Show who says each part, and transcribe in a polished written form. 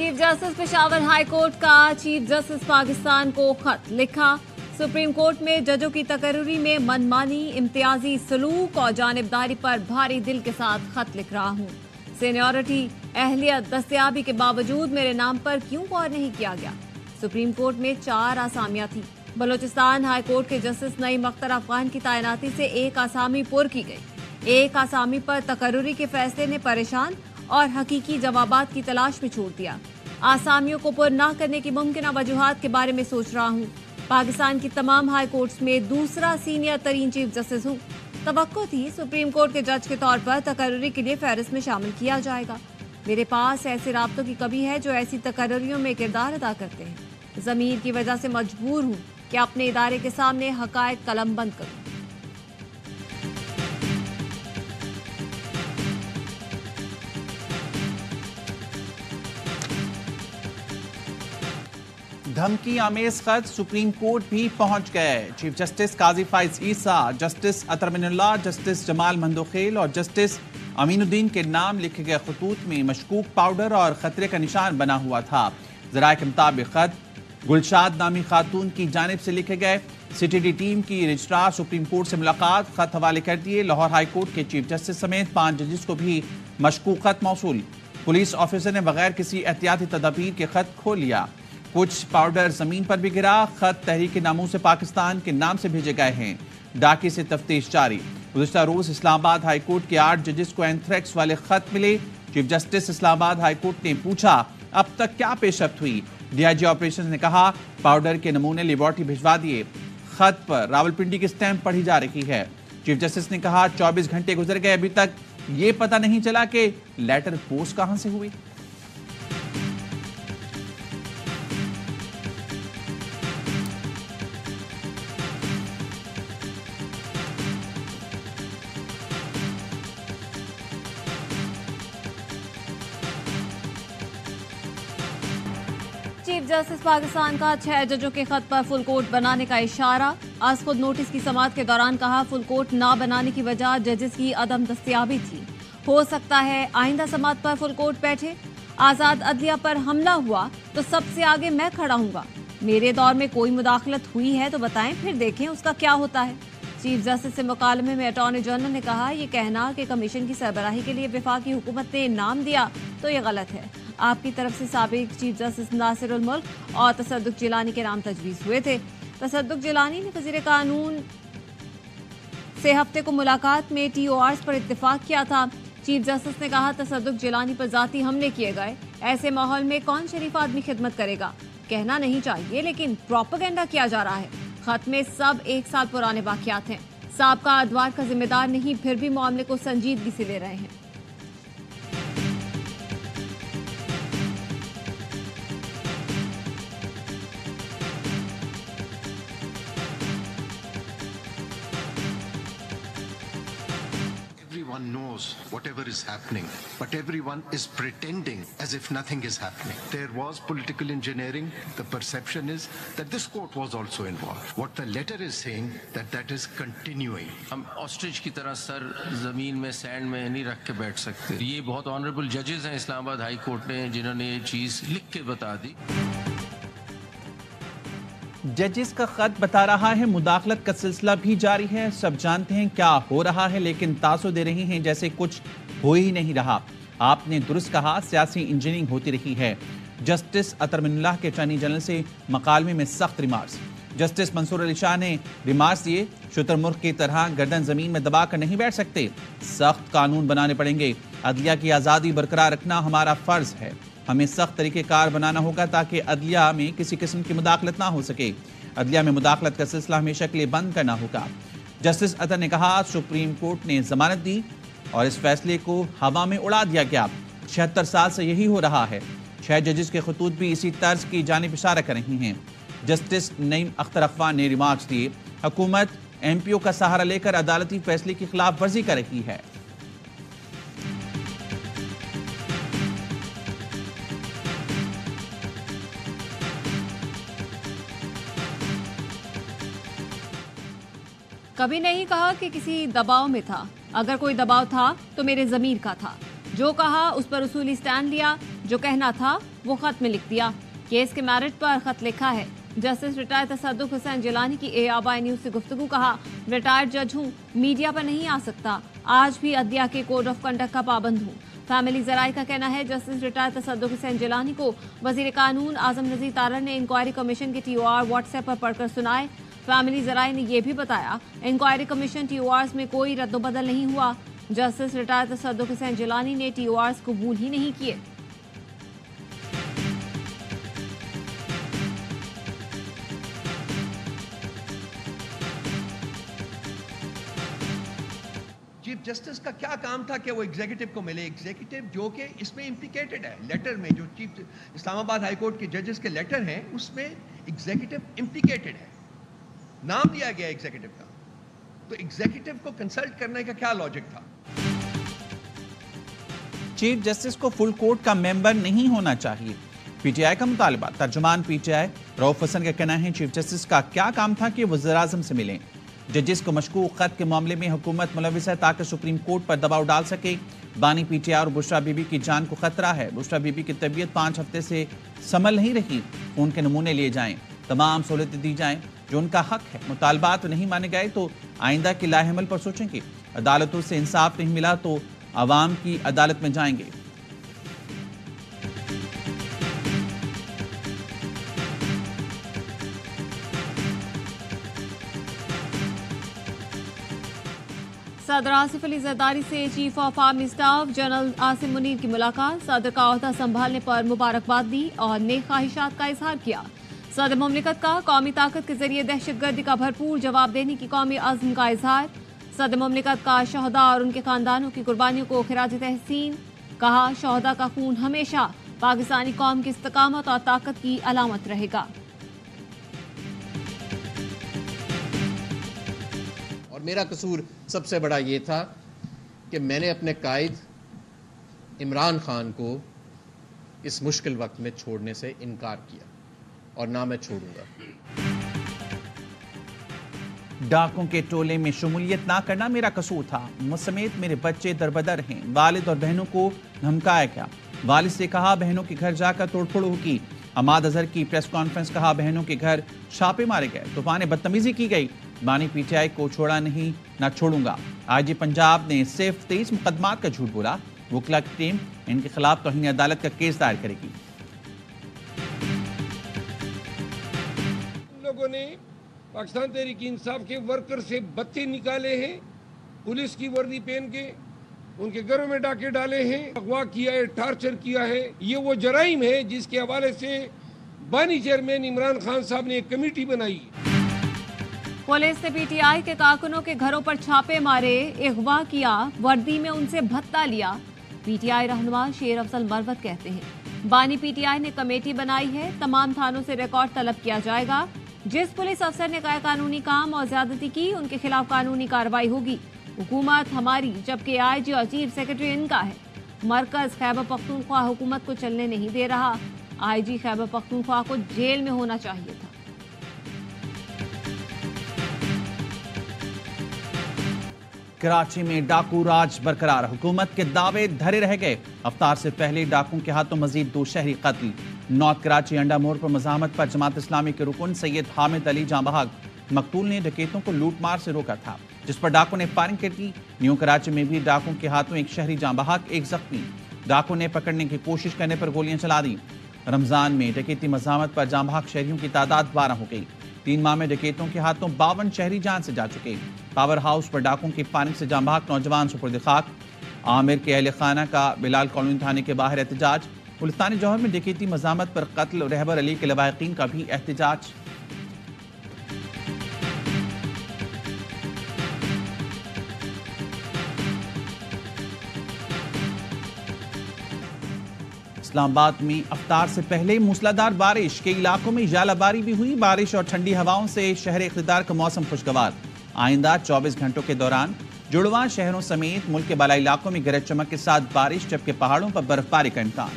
Speaker 1: Chief justice Peshawar high court का chief justice Pakistan को खत लिखा। सुप्रीम कोर्ट में जजों की तकर्री में मनमानी, इम्तियाजी सलूक और जानिबदारी पर भारी दिल के साथ खत लिख रहा हूँ। सीनियरिटी, अहलियत, दस्तयाबी के बावजूद मेरे नाम पर क्यों गौर नहीं किया गया। सुप्रीम कोर्ट में 4 आसामियां थी। बलोचिस्तान हाई कोर्ट के जस्टिस नईम अख्तर अफगान की तैनाती से एक आसामी पुर की गई। एक आसामी पर तकर्री के फैसले ने परेशान और हकीकी जवाबात की तलाश में छोड़ दिया। आसामियों को पुर न करने की मुमकिन वजूहात के बारे में सोच रहा हूँ। पाकिस्तान की तमाम हाई कोर्ट्स में दूसरा सीनियर तरीन चीफ जस्टिस हूँ। तवक्को थी सुप्रीम कोर्ट के जज के तौर पर तकर्री के लिए फहरिस्त में शामिल किया जाएगा। मेरे पास ऐसे राब्तों की कमी है जो ऐसी तकर्रियों में किरदार अदा करते हैं। ज़मीर की वजह से मजबूर हूँ कि अपने इदारे के सामने हकायक कलमबंद करूँ।
Speaker 2: धमकी आमेज खत सुप्रीम कोर्ट भी पहुंच गए। चीफ जस्टिस काजी फाइज ईसा, जस्टिस अतर मिनुल्लाह, जस्टिस जमाल मंदोखेल और जस्टिस अमीनुद्दीन के नाम लिखे गए खतूत में मशकूक पाउडर और खतरे का निशान बना हुआ था। ज़राए के मुताबिक खत गुलशाद नामी खातून की जानिब से लिखे गए। सीटीडी टीम की रजिस्ट्रार सुप्रीम कोर्ट से मुलाकात, खत हवाले कर दिए। लाहौर हाई कोर्ट के चीफ जस्टिस समेत 5 जजेस को भी मशकूक खत मौसूल। पुलिस ऑफिसर ने बगैर किसी एहतियाती तदबीर के खत खोल लिया। कुछ पाउडर जमीन पर भी गिरा। खत तहरीक नामूस पाकिस्तान के नाम से भेजे गए हैं। डाके से तफ्तीश जारी। गुज़िश्ता रोज इस्लामाबाद हाई कोर्ट के 8 जजेस को एंथ्रेक्स वाले खत मिले। Chief justice Islamabad high court ने पूछा, अब तक क्या पेशरफ्त हुई। डीआईजी ऑपरेशन ने कहा, पाउडर के नमूने लेबॉर्टरी भिजवा दिए। खत पर रावलपिंडी की स्टैंप पढ़ी जा रही है। चीफ जस्टिस ने कहा, 24 घंटे गुजर गए, अभी तक ये पता नहीं चला कि लेटर पोस्ट कहां से हुई।
Speaker 1: चीफ जस्टिस पाकिस्तान का 6 जजों के खत पर फुल कोर्ट बनाने का इशारा। आज खुद नोटिस की समाअत के दौरान कहा, फुल कोर्ट ना बनाने की वजह जजेस की अदम दस्तयाबी थी। हो सकता है आइंदा समाअत पर फुल कोर्ट बैठे। आज़ाद अदलिया पर हमला हुआ तो सबसे आगे मैं खड़ा हूँगा। मेरे दौर में कोई मुदाखलत हुई है तो बताएं, फिर देखें उसका क्या होता है। चीफ जस्टिस से मुकालमे में अटॉर्नी जनरल ने कहा, ये कहना कि कमीशन की सरबराही के लिए वफाकी हुकूमत ने नाम दिया तो ये गलत है। आपकी तरफ से साबिक चीफ जस्टिस नासिरुल मुल्क और तसद्दुक जिलानी के नाम तजवीज़ हुए थे। तसद्दुक जिलानी ने वज़ीर कानून से हफ्ते को मुलाकात में TORs पर इत्तेफाक किया था। चीफ जस्टिस ने कहा, तसद्दुक जिलानी पर ज़ाती हमले किए गए। ऐसे माहौल में कौन शरीफ आदमी खिदमत करेगा। कहना नहीं चाहिए लेकिन प्रोपेगेंडा किया जा रहा है। खत में सब 1 साल पुराने वाक़यात हैं। साबका अदवार का जिम्मेदार नहीं, फिर भी मामले को संजीदगी से ले रहे हैं।
Speaker 3: Everyone knows whatever is happening, but everyone is pretending as if nothing is happening. There was political engineering. The perception is that this court was also involved. What the letter is saying that is continuing.
Speaker 4: हम ostrich की तरह sir जमीन में sand में नहीं रख के बैठ सकते। ये बहुत ऑनरेबल जजेस हैं इस्लामाबाद हाई कोर्ट ने जिन्होंने ये चीज लिख के बता दी।
Speaker 2: जजेस का खत बता रहा है मुदाखलत का सिलसिला भी जारी है। सब जानते हैं क्या हो रहा है, लेकिन तासुर दे रही हैं जैसे कुछ हो ही नहीं रहा। आपने दुरुस्त कहा, सियासी इंजीनियरिंग होती रही है। जस्टिस अतर मिनुल्लाह के अटॉर्नी जनरल से मकालमे में सख्त रिमार्क्स। जस्टिस मंसूर अली शाह ने रिमार्क्स दिए, शुतुरमुर्ग की तरह गर्दन जमीन में दबा कर नहीं बैठ सकते। सख्त कानून बनाने पड़ेंगे। अदलिया की आज़ादी बरकरार रखना हमारा फर्ज है। हमें सख्त तरीक़ेकार बनाना होगा ताकि अदलिया में किसी किस्म की मुदाखलत ना हो सके। अदलिया में मुदाखलत का सिलसिला हमेशा के लिए बंद करना होगा। जस्टिस अतर ने कहा, सुप्रीम कोर्ट ने जमानत दी और इस फैसले को हवा में उड़ा दिया गया। 76 साल से यही हो रहा है। 6 जजेस के खतूत भी इसी तर्ज की जानिब इशारा कर रही हैं। जस्टिस नईम अख्तर अफगान ने रिमार्क्स दिए, हुकूमत MPO का सहारा लेकर अदालती फैसले की खिलाफ वर्जी कर रही है।
Speaker 1: कभी नहीं कहा कि किसी दबाव में था। अगर कोई दबाव था तो मेरे ज़मीर का था। जो कहा उस पर उसूली स्टैंड लिया। जो कहना था वो खत में लिख दिया। केस के मेरिट पर खत लिखा है। जस्टिस रिटायर्ड तसद्दुक हुसैन जिलानी की ARY न्यूज से गुफ्तगू। कहा, रिटायर्ड जज हूँ, मीडिया पर नहीं आ सकता, आज भी अदलिया के कोड ऑफ कंडक्ट का पाबंद हूँ। फैमिली जराये का कहना है जस्टिस रिटायर्ड तसद्दुक हुसैन जिलानी को वजीर कानून आजम नजीर तारड़ ने इंक्वायरी कमीशन के TOR व्हाट्सएप पर पढ़कर सुनाए। फैमिली जराये ने यह भी बताया इंक्वायरी कमीशन TORs में कोई रद्दोबदल नहीं हुआ। जस्टिस रिटायर्ड तसद्दुक हुसैन जिलानी ने TORs कबूल ही नहीं किए।
Speaker 5: चीफ जस्टिस का क्या काम था कि वो एग्जीक्यूटिव को मिले, एग्जीक्यूटिव जो कि इसमें इम्प्लिकेटेड है। लेटर में जो चीफ इस्लामाबाद हाई कोर्ट के जजेस के लेटर हैं उसमें एग्जीक्यूटिव इम्प्लिकेटेड है, नाम दिया गया एग्जीक्यूटिव का। तो एग्जीक्यूटिव को कंसल्ट करने का क्या लॉजिक था?
Speaker 2: चीफ जस्टिस को फुल कोर्ट का मेंबर नहीं होना चाहिए, PTI का मुतालबा। तर्जुमान PTI रऊफ हसन का कहना है चीफ जस्टिस का क्या काम था कि वज़ीर आज़म से मिलें। जजिस को मशकूक खत के मामले में हुकूमत मुलविस है ताकि सुप्रीम कोर्ट पर दबाव डाल सके। बानी PTI और बुशरा बीबी की जान को खतरा है। बुशरा बीबी की तबीयत 5 हफ्ते से संभल नहीं रही। खून के नमूने लिए जाएं, तमाम सहूलतें दी जाएं जो उनका हक है। मुतालबात नहीं माने गए तो आइंदा की लाहेमल पर सोचेंगे। अदालतों से इंसाफ नहीं मिला तो आवाम की अदालत में जाएंगे।
Speaker 1: सदर आसिफ अली जरदारी से chief of army staff general Asim Munir की मुलाकात। सदर का ओहदा संभालने पर मुबारकबाद दी और नेक ख्वाहिशात का इजहार किया। सदर मुमलिकत का कौमी ताकत के जरिए दहशतगर्दी का भरपूर जवाब देने की कौमी अज़्म का इजहार। सदर मुमलिकत का शहदा और उनके खानदानों की कुर्बानियों को खिराज तहसीन। कहा, शहदा का खून हमेशा पाकिस्तानी कौम की इस्तकामत और ताकत की अलामत रहेगा।
Speaker 6: और मेरा कसूर सबसे बड़ा ये था कि मैंने अपने कायद इमरान खान को इस मुश्किल वक्त में छोड़ने से इनकार किया और ना मैं छोड़ूंगा।
Speaker 2: डाकों के टोले में शमूलियत ना करना मेरा कसूर था। मुझ समेत मेरे बच्चे दरबदर हैं। वालिद और बहनों को धमकाया गया। वालिद से कहा बहनों के घर जाकर तोड़फोड़ होगी। अमाद अजहर की प्रेस कॉन्फ्रेंस। कहा बहनों के घर छापे मारे गए, तूफान बदतमीजी की गई। बानी PTI को छोड़ा नहीं, ना छोड़ूंगा। IG पंजाब ने सिर्फ 23 मुकदमात का झूठ बोला। वकला की टीम इनके खिलाफ तौहीन अदालत का केस दायर करेगी।
Speaker 7: लोगों ने पाकिस्तान तहरीक इंसाफ के वर्कर से बच्चे निकाले हैं, पुलिस की वर्दी पहन के उनके घरों में डाके डाले हैं, अगवा किया है, टार्चर किया है। ये वो जराइम है जिसके हवाले से बानी चेयरमैन इमरान खान साहब ने एक कमेटी बनाई।
Speaker 1: पुलिस ने PTI के कारकुनों के घरों पर छापे मारे, अगवा किया, वर्दी में उनसे भत्ता लिया। PTI रहनुमा शेर अफजल मरवत कहते हैं बानी PTI ने कमेटी बनाई है, तमाम थानों से रिकॉर्ड तलब किया जाएगा। जिस पुलिस अफसर ने गैर कानूनी काम और ज्यादती की उनके खिलाफ कानूनी कार्रवाई होगी। हुकूमत हमारी जबकि IG और चीफ सेक्रेटरी इनका है। मरकज खैबर पख्तूनख्वा हुकूमत को चलने नहीं दे रहा। IG खैबर पख्तूनख्वा को जेल में होना चाहिए था।
Speaker 2: कराची में डाकू राज बरकरार। हुकूमत के दावे धरे रह गए। अफ्तार से पहले डाकुओं के हाथों मजीद 2 शहरी कत्ल। नॉर्थ कराची अंडा मोड़ पर मज़ाहमत पर जमात इस्लामी के रुकन सैयद हामिद अली जांबहाग मकतूल ने डकैतों को लूट मार से रोका था, जिस पर डाकुओं ने फायरिंग कर दी। न्यू कराची में भी डाकुओं के हाथों एक शहरी जांबहाग, एक जख्मी। डाकुओं ने पकड़ने की कोशिश करने पर गोलियां चला दी। रमजान में डकैती मज़ाहमत पर जांबहाग शहरियों की तादाद 12 हो गई। 3 माह में डकैतों के हाथों 52 शहरी जान से जा चुके। पावर हाउस पर डाकुओं की फायरिंग से जांबहाग नौजवान सुपुर्द खाक। आमिर के अहल खाना का बिलाल कॉलोनी थाने के बाहर एहतजाज। मुल्तान जौहर में डकैती मज़ाहमत पर कत्ल रहबर अली के लवाहिकीन का भी एहतजाज। इस्लामाबाद में अफ्तार से पहले मूसलाधार बारिश, के इलाकों में यालाबारी भी हुई। बारिश और ठंडी हवाओं से शहर इख्तिदार का मौसम खुशगवार। आइंदा 24 घंटों के दौरान जुड़वा शहरों समेत मुल्क के बालाई इलाकों में गरज चमक के साथ बारिश, जबकि पहाड़ों पर बर्फबारी का इम्कान।